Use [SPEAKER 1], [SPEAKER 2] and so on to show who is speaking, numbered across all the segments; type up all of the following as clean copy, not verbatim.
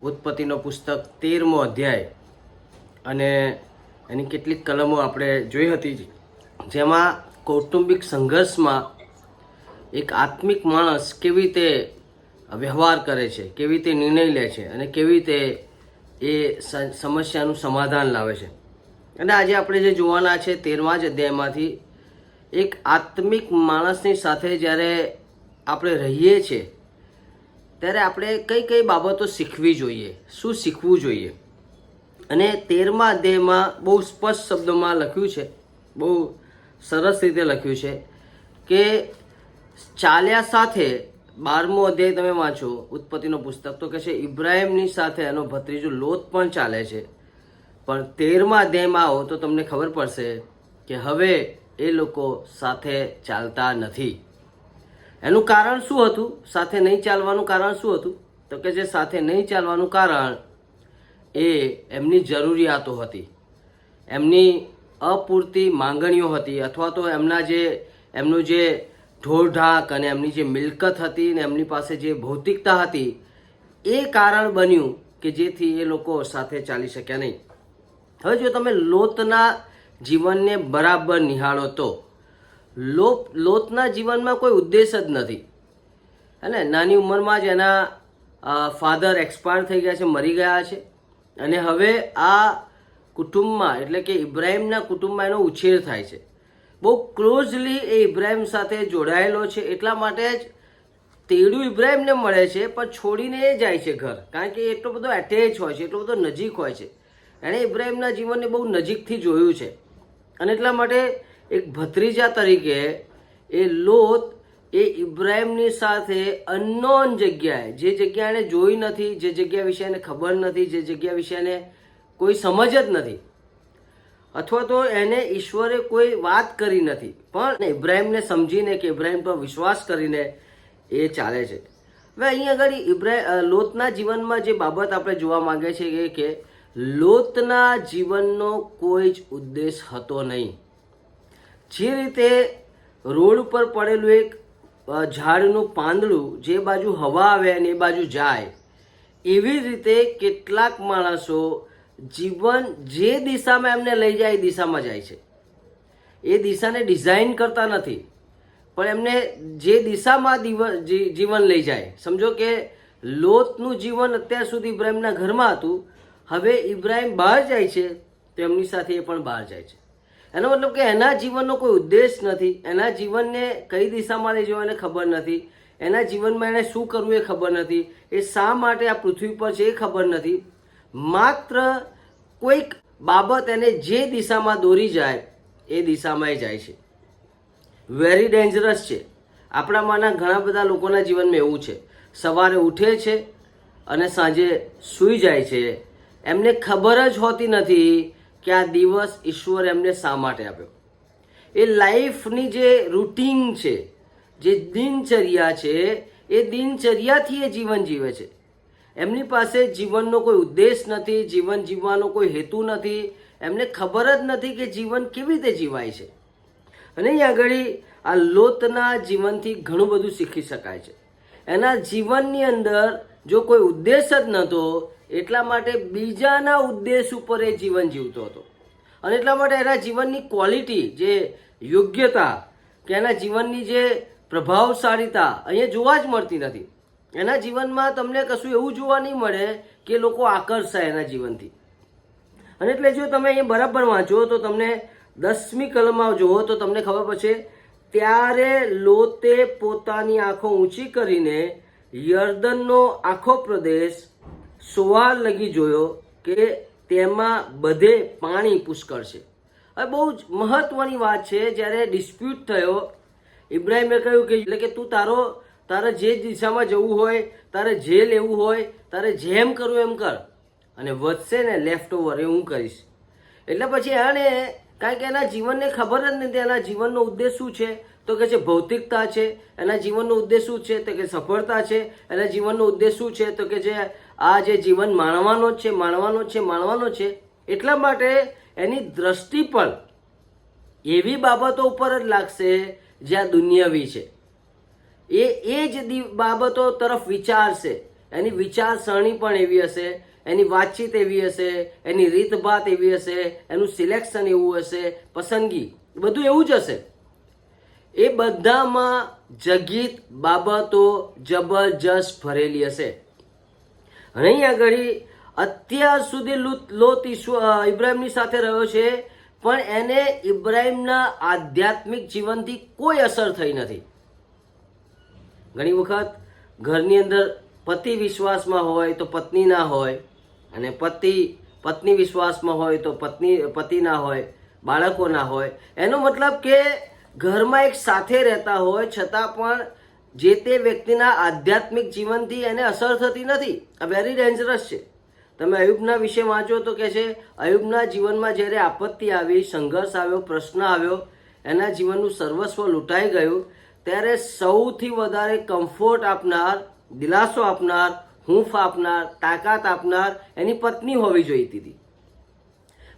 [SPEAKER 1] ઉત્પત્તિનો પુસ્તક 13મો અધ્યાય અને એની કેટલીક કલમો આપણે જોઈ હતી, જેમાં કૌટુંબિક સંઘર્ષમાં એક આત્મિક માણસ કેવી રીતે વ્યવહાર કરે છે, કેવી રીતે નિર્ણય લે છે અને કેવી રીતે એ સમસ્યાનું સમાધાન લાવે છે. અને આજે આપણે જે જોવાના છે 13મા જ અધ્યાયમાંથી, એક આત્મિક માણસની સાથે જ્યારે આપણે રહીએ છીએ ત્યારે આપણે કઈ કઈ બાબતો શીખવી જોઈએ, શું શીખવું જોઈએ. અને 13મા અધ્યાયમાં બહુ સ્પષ્ટ શબ્દોમાં લખ્યું છે, બહુ સરસ રીતે લખ્યું છે કે ચાલ્યા સાથે 12મો અધ્યાય તમે વાંચો ઉત્પત્તિનો પુસ્તક તો કહે છે ઇબ્રાહિમની સાથે એનો ભત્રીજો લોત પણ ચાલે છે. પણ 13મા અધ્યાયમાં આવો તો તમને ખબર પડશે કે હવે એ લોકો સાથે ચાલતા નથી. એનું કારણ શું હતું? સાથે નહીં ચાલવાનું કારણ શું હતું? તો કે જે સાથે નહીં ચાલવાનું કારણ એ એમની જરૂરિયાતો હતી, એમની અપૂરતી માંગણીઓ હતી, અથવા તો એમનું જે ઢોરઢાક અને એમની જે મિલકત હતી ને એમની પાસે જે ભૌતિકતા હતી, એ કારણ બન્યું કે જેથી એ લોકો સાથે ચાલી શક્યા નહીં. હવે જો તમે લોતના જીવનને બરાબર નિહાળો તો લોતના જીવનમાં કોઈ ઉદ્દેશ જ નથી. અને નાની ઉંમરમાં જ એના ફાધર એક્સપાયર થઈ ગયા છે, મરી ગયા છે. અને હવે આ કુટુંબમાં એટલે કે ઇબ્રાહિમના કુટુંબમાં એનો ઉછેર થાય છે. બહુ ક્લોઝલી એ ઇબ્રાહિમ સાથે જોડાયેલો છે. એટલા માટે જ તેડું ઇબ્રાહિમને મળે છે પણ છોડીને એ જાય છે ઘર, કારણ કે એટલો બધો એટેચ હોય છે, એટલો બધો નજીક હોય છે. એણે ઇબ્રાહિમના જીવનને બહુ નજીકથી જોયું છે. અને એટલા માટે એક ભત્રીજા તરીકે એ લોત એ ઇબ્રાહિમની સાથે અનનોન જગ્યાએ, જે જગ્યા એને જોઈ નથી, જે જગ્યા વિશે એને ખબર નથી, જે જગ્યા વિશે એને કોઈ સમજ જ નથી, અથવા તો એને ઈશ્વરે કોઈ વાત કરી નથી, પણ ઇબ્રાહિમને સમજીને કે ઇબ્રાહિમ પર વિશ્વાસ કરીને એ ચાલે છે. હવે અહીંયા આગળ લોતના જીવનમાં જે બાબત આપણે જોવા માંગે છે એ કે લોતના જીવનનો કોઈ જ ઉદ્દેશ હતો નહીં. જે રીતે રોડ ઉપર પડેલું એક ઝાડનું પાંદડું જે બાજુ હવા આવે અને એ બાજુ જાય, એવી રીતે કેટલાક માણસો જીવન જે દિશામાં એમને લઈ જાય એ દિશામાં જાય છે. એ દિશાને ડિઝાઇન કરતા નથી, પણ એમને જે દિશામાં જીવન લઈ જાય. સમજો કે લોતનું જીવન અત્યાર સુધી ઇબ્રાહિમના ઘરમાં હતું, હવે ઇબ્રાહિમ બહાર જાય છે તો એમની સાથે એ પણ બહાર જાય છે. એનો મતલબ કે એના જીવનનો કોઈ ઉદ્દેશ નથી, એના જીવનને કઈ દિશામાં લઈ જવા એને ખબર નથી, એના જીવનમાં એને શું કરવું એ ખબર નથી, એ શા માટે આ પૃથ્વી પર છે એ ખબર નથી. માત્ર કોઈક બાબત એને જે દિશામાં દોરી જાય એ દિશામાં એ જાય છે. વેરી ડેન્જરસ છે. આપણામાંના ઘણા બધા લોકોના જીવનમાં એવું છે, સવારે ઉઠે છે અને સાંજે સૂઈ જાય છે. એમને ખબર જ હોતી નથી કે આ દિવસ ઈશ્વર એમને શા માટે આપ્યો. એ લાઈફની જે રૂટીન છે, જે દિનચર્યા છે, એ દિનચર્યાથી એ જીવન જીવે છે. એમની પાસે જીવનનો કોઈ ઉદ્દેશ નથી, જીવન જીવવાનો કોઈ હેતુ નથી. એમને ખબર જ નથી કે જીવન કેવી રીતે જીવાય છે. અને અહીં આગળ આ લોતના જીવનથી ઘણું બધું શીખી શકાય છે. એના જીવનની અંદર જો કોઈ ઉદ્દેશ જ નહોતો, એટલા માટે બીજાના ઉદ્દેશ ઉપર એ જીવન જીવતો હતો. અને એટલા માટે એના જીવનની ક્વોલિટી, જે યોગ્યતા કે એના જીવનની જે પ્રભાવશાળીતા અહીંયા જોવા જ મળતી નથી. એના જીવનમાં તમને કશું એવું જોવા નહીં મળે કે લોકો આકર્ષાય એના જીવનથી. અને એટલે જો તમે અહીંયા બરાબર વાંચો તો તમને 10મી કલમમાં જુઓ તો તમને ખબર પડશે, ત્યારે લોતે પોતાની આંખો ઊંચી કરીને યર્દનનો આખો પ્રદેશ સોવાર લગી જોયો કે તેમાં બધે પાણી પુષ્કળ છે. હવે બહુ જ મહત્વની વાત છે. જ્યારે ડિસ્પ્યુટ થયો, ઇબ્રાહિમે કહ્યું કે એટલે કે તું તારે જે દિશામાં જવું હોય, તારે જે લેવું હોય, તારે જેમ કરવું એમ કર, અને વધશે ને લેફ્ટ ઓવર એ હું કરીશ. એટલે પછી એણે, કારણ કે એના જીવનને ખબર જ નથી એના જીવનનો ઉદ્દેશ શું છે, તો કે છે ભૌતિકતા છે. એના જીવનનો ઉદ્દેશ શું છે તો કે સફળતા છે. એના જીવનનો ઉદ્દેશ શું છે તો કે જે આ જે જીવન માણવાનો છે. એટલા માટે એની દ્રષ્ટિ પણ એવી બાબતો ઉપર જ લાગશે જ્યાં દુનિયાવી છે. એ જ બાબતો તરફ વિચારશે, એની વિચારસરણી પણ એવી હશે, એની વાતચીત એવી હશે, એની રીતભાત એવી હશે, એનું સિલેક્શન એવું હશે, પસંદગી બધું એવું જ હશે. એ બધામાં જગીત બાબતો જબરજસ્ત ભરેલી હશે. અને અહીં આગળ અત્યાર સુધી લોત ઇબ્રાહિમની સાથે રહ્યો છે, પણ એને ઇબ્રાહિમના આધ્યાત્મિક જીવનથી કોઈ અસર થઈ નથી. ઘણી વખત ઘરની અંદર પતિ વિશ્વાસમાં હોય તો પત્ની ના હોય, અને પત્ની વિશ્વાસમાં હોય તો પતિ ના હોય, બાળકો ના હોય. એનો મતલબ કે ઘરમાં એક સાથે રહેતા હોય છતાં પણ જે તે વ્યક્તિના આધ્યાત્મિક જીવનથી એને અસર થતી નથી. આ વેરી ડેન્જરસ છે. તમે અયુબના વિશે વાંચો તો કે છે અયુબના જીવનમાં જ્યારે આપત્તિ આવી, સંઘર્ષ આવ્યો, પ્રશ્ન આવ્યો, એના જીવનનું સર્વસ્વ લૂંટાઈ ગયું, ત્યારે સૌથી વધારે કમ્ફર્ટ આપનાર, દિલાસો આપનાર, હૂંફ આપનાર, તાકાત આપનાર એની પત્ની હોવી જોઈતી હતી.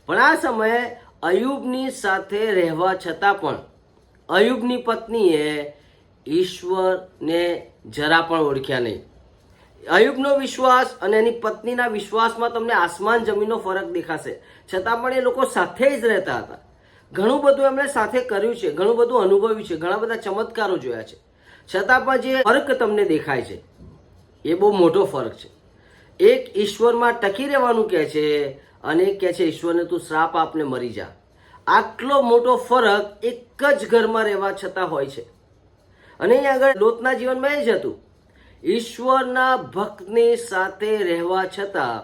[SPEAKER 1] પણ આ સમયે અયુબની સાથે રહેવા છતાં પણ અયુબની પત્નીએ ઈશ્વરને જરા પણ ઓળખ્યા નહીં. અયુબનો વિશ્વાસ અને એની પત્નીના વિશ્વાસમાં તમને આસમાન જમીનનો ફરક દેખાશે. છતાં પણ એ લોકો સાથે જ રહેતા હતા. ઘણું બધું એમણે સાથે કર્યું છે, ઘણું બધું અનુભવ્યું છે, ઘણા બધા ચમત્કારો જોયા છે. છતાં પણ જે ફરક તમને દેખાય છે એ બહુ મોટો ફરક છે. એક ઈશ્વરમાં ટકી રહેવાનું કહે છે, અને એક કહે છે ઈશ્વરને તું શ્રાપ આપને મરી જા. આટલો મોટો ફરક એક જ ઘરમાં રહેવા છતાં હોય છે. અને અહીં આગળ લોતના જીવનમાં એ જ હતું. ઈશ્વરના ભક્તની સાથે રહેવા છતાં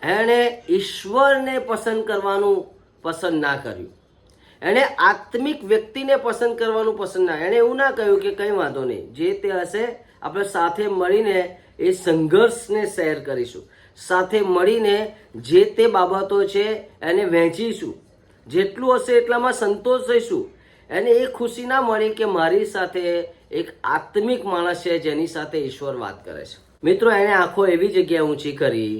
[SPEAKER 1] એણે ઈશ્વરને પસંદ કરવાનું પસંદ ના કર્યું. એણે આત્મિક વ્યક્તિને પસંદ કરવાનું પસંદ ના. એણે એવું ના કહ્યું કે કંઈ વાંધો નહીં, જે તે હશે આપણે સાથે મળીને એ સંઘર્ષને શેર કરીશું, સાથે મળીને જે તે બાબતો છે એને વહેંચીશું, જેટલું હશે એટલામાં સંતોષ થઈશું. એને એ ખુશી ના મળી કે મારી સાથે એક આત્મિક માણસ છે જેની સાથે ઈશ્વર વાત કરે છે. મિત્રો, એણે આંખો એવી જગ્યાએ ઊંચી કરી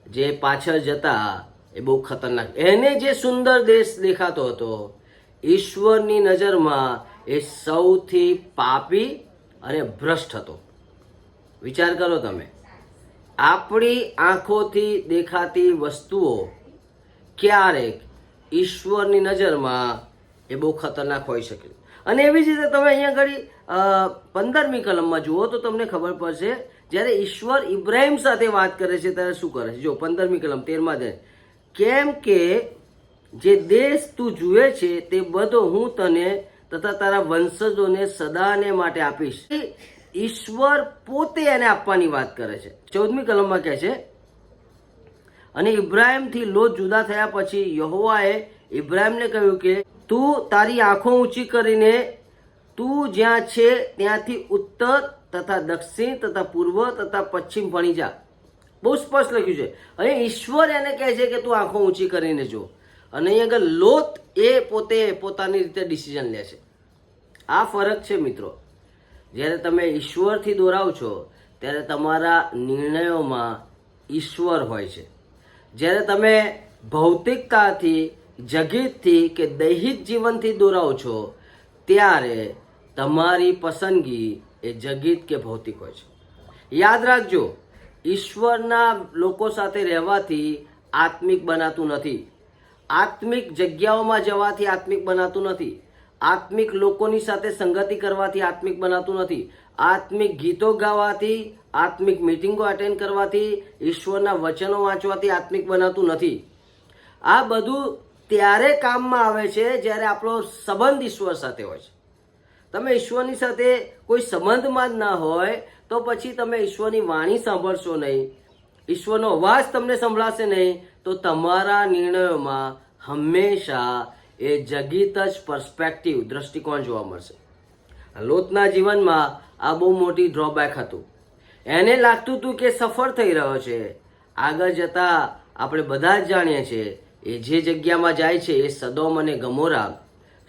[SPEAKER 1] જે પાછળ જતા એ બહુ ખતરનાક. એને જે સુંદર દેશ દેખાતો હતો, ઈશ્વરની નજરમાં એ સૌથી પાપી અને ભ્રષ્ટ હતો. વિચાર કરો તમે, આપણી આંખોથી દેખાતી વસ્તુઓ ક્યારેક ઈશ્વરની નજરમાં એ બહુ ખતરનાક હોઈ શકે. અને એવી જ રીતે તમે અહીંયા આગળ 15મી કલમમાં જુઓ તો તમને ખબર પડશે, જ્યારે ઈશ્વર ઇબ્રાહિમ સાથે વાત કરે છે ત્યારે શું કરે છે. જો 15મી કલમ 13મા અધ્યાય, કેમ કે જે દેશ તું જુએ છે તે બધો હું તને તથા તારા વંશજોને સદાને માટે આપીશ. ઈશ્વર પોતે એને આપવાની વાત કરે છે. 14મી કલમમાં કહે છે, અને ઇબ્રાહિમથી લોત જુદા થયા પછી યહોવાએ ઇબ્રાહિમને કહ્યું કે તું તારી આંખો ઊંચી કરીને તું જ્યાં છે ત્યાંથી ઉત્તર તથા દક્ષિણ તથા પૂર્વ તથા પશ્ચિમ ભણી જા. બહુ સ્પષ્ટ લખ્યું છે. અહીં ઈશ્વર એને કહે છે કે તું આંખો ઊંચી કરીને જો, અને અહીં આગળ લોત એ પોતે પોતાની રીતે ડિસિઝન લે છે. આ ફરક છે મિત્રો. જ્યારે તમે ઈશ્વરથી દોરાવ છો ત્યારે તમારા નિર્ણયોમાં ઈશ્વર હોય છે. જ્યારે તમે ભૌતિકતાથી, જગતથી કે દૈહિક જીવનથી દોરાવ છો ત્યારે તમારી પસંદગી એ જગત કે ભૌતિક હોય છે. યાદ રાખજો, ઈશ્વરના લોકો સાથે રહેવાથી આત્મિક બનાતું નથી. આત્મિક જગ્યાઓમાં જવાથી આત્મિક બનાતું નથી. આત્મિક લોકોની સાથે સંગતિ કરવાથી આત્મિક બનાતું નથી. આત્મિક ગીતો ગાવાથી, આત્મિક મિટિંગો અટેન્ડ કરવાથી, ઈશ્વરના વચનો વાંચવાથી આત્મિક બનાતું નથી. આ બધું ત્યારે કામમાં આવે છે જ્યારે આપણો સંબંધ ઈશ્વર સાથે હોય છે. તમે ઈશ્વરની સાથે કોઈ સંબંધમાં જ ના હોય તો પછી તમે ઈશ્વરની વાણી સાંભળશો નહીં, ઈશ્વરનો અવાજ તમને સંભળાશે નહીં, તો તમારા નિર્ણયોમાં હંમેશા એ જગત જ પર્સ્પેક્ટિવ, દ્રષ્ટિકોણ જોવા મળશે. લોતના જીવનમાં આ બહુ મોટી ડ્રોબેક હતું. એને લાગતું હતું કે સફળ થઈ રહ્યો છે. આગળ જતા આપણે બધા જ જાણીએ છીએ એ જે જગ્યામાં જાય છે એ સદોમ અને ગમોરા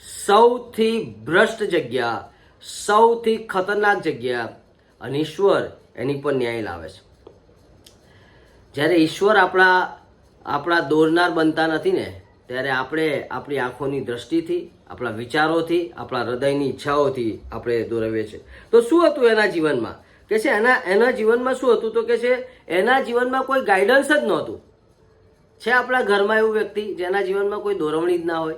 [SPEAKER 1] સૌથી ભ્રષ્ટ જગ્યા, સૌથી ખતરનાક જગ્યા, અને ઈશ્વર એની પર ન્યાય લાવે છે. જ્યારે ઈશ્વર આપણા દોરનાર બનતા નથી ને, ત્યારે આપણે આપણી આંખોની દ્રષ્ટિથી, આપણા વિચારોથી, આપણા હૃદયની ઈચ્છાઓથી આપણે દોરવીએ છીએ. તો શું હતું એના જીવનમાં? કે છે એના જીવનમાં શું હતું તો કે છે એના જીવનમાં કોઈ ગાઈડન્સ જ નહોતું. છે આપણા ઘરમાં એવું વ્યક્તિ જેના જીવનમાં કોઈ દોરવણી જ ના હોય?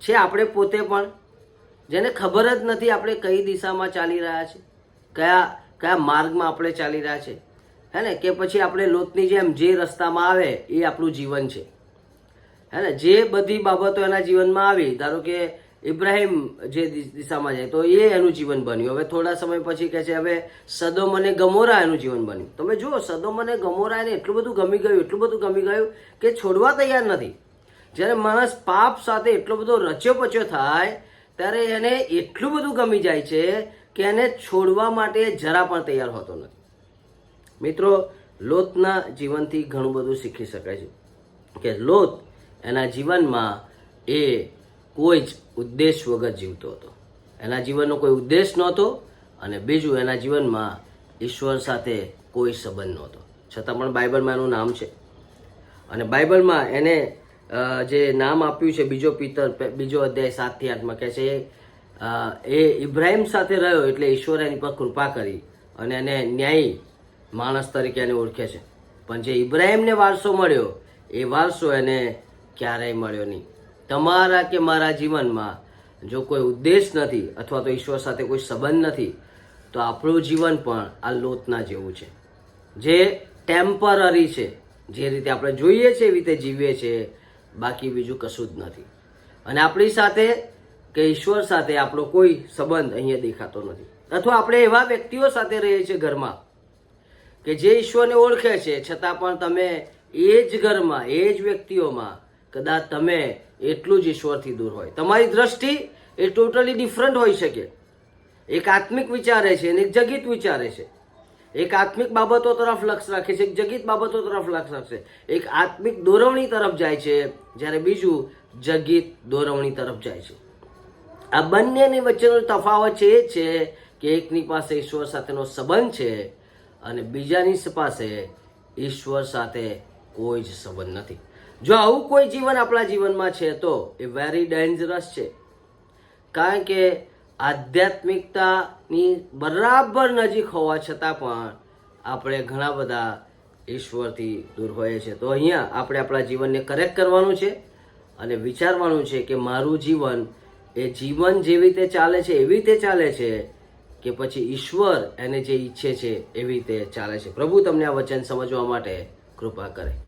[SPEAKER 1] છે આપણે પોતે પણ જેને ખબર જ નથી આપણે કઈ દિશામાં ચાલી રહ્યા છે, કયા માર્ગમાં આપણે ચાલી રહ્યા છે, હે ને? કે પછી આપણે લોતની જેમ જે રસ્તામાં આવે એ આપણું જીવન છે, હે ને? જે બધી બાબતો એના જીવનમાં આવી, ધારો કે ઇબ્રાહિમ જે દિશામાં જાય તો એ એનું જીવન બન્યું. હવે થોડા સમય પછી કહે છે હવે સદોમ અને ગમોરા એનું જીવન બન્યું. તમે જુઓ, સદોમ અને ગમોરા એને એટલું બધું ગમી ગયું, એટલું બધું ગમી ગયું કે છોડવા તૈયાર નથી. જ્યારે માણસ પાપ સાથે એટલો બધો રચ્યો પચ્યો થાય ત્યારે એને એટલું બધું ગમી જાય છે કે એને છોડવા માટે જરા પણ તૈયાર હોતો નથી. મિત્રો, લોતના જીવનથી ઘણું બધું શીખી શકાય છે કે લોત એના જીવનમાં એ કોઈ જ ઉદ્દેશ વગર જીવતો હતો. એના જીવનનો કોઈ ઉદ્દેશ નહોતો અને બીજું એના જીવનમાં ઈશ્વર સાથે કોઈ સંબંધ નહોતો. છતાં પણ બાઇબલમાં એનું નામ છે અને બાઇબલમાં એને જે નામ આપ્યું છે બીજો અધ્યાય 7 થી 8 કહે છે એ ઇબ્રાહિમ સાથે રહ્યો એટલે ઈશ્વરે એની પર કૃપા કરી અને એને ન્યાયી માણસ તરીકે એને ઓળખે છે. પણ જે ઇબ્રાહિમને વારસો મળ્યો એ વારસો એને ક્યારેય મળ્યો નહીં. તમારા કે મારા જીવનમાં જો કોઈ ઉદ્દેશ નથી અથવા તો ઈશ્વર સાથે કોઈ સંબંધ નથી તો આપણું જીવન પણ આ લોતના જેવું છે, જે ટેમ્પરરી છે. જે રીતે આપણે જોઈએ છે એવી રીતે જીવીએ છીએ, બાકી બીજું કશું જ નથી. અને આપણી સાથે કે ઈશ્વર સાથે આપણો કોઈ સંબંધ અહીંયા દેખાતો નથી. અથવા આપણે એવા વ્યક્તિઓ સાથે રહીએ છીએ ઘરમાં કે જે ઈશ્વરને ઓળખે છે છતાં પણ તમે એ જ ઘરમાં એ જ વ્યક્તિઓમાં કદાચ તમે એટલું જ ઈશ્વરથી દૂર હોય. તમારી દ્રષ્ટિ એ ટોટલી ડિફરન્ટ હોઈ શકે. એક આત્મિક વિચારે છે અને એક જગત વિચારે છે. એક આત્મિક બાબતો તરફ લક્ષ રાખે છે, એક જગત બાબતો તરફ લક્ષ રાખે છે. એક આત્મિક દોરવણી તરફ જાય છે જ્યારે બીજું જગત દોરવણી તરફ જાય છે. આ બંનેની વચ્ચેનો તફાવત છે એ છે કે એકની પાસે ઈશ્વર સાથેનો સંબંધ છે અને બીજાની પાસે ઈશ્વર સાથે કોઈ જ સંબંધ નથી. જો આવું કોઈ જીવન આપણા જીવનમાં છે તો એ વેરી ડેન્જરસ છે. કારણ કે આધ્યાત્મિકતાની બરાબર નજીક હોવા છતાં પણ આપણે ઘણા બધા ઈશ્વરથી દૂર હોઈએ છીએ. તો અહીંયા આપણે આપણા જીવનને કરેક્ટ કરવાનું છે અને વિચારવાનું છે કે મારું જીવન એ જીવન જેવી રીતે ચાલે છે એવી રીતે ચાલે છે કે પછી ઈશ્વર એને જે ઈચ્છે છે એવી રીતે ચાલે છે. પ્રભુ તમને આ વચન સમજવા માટે કૃપા કરે.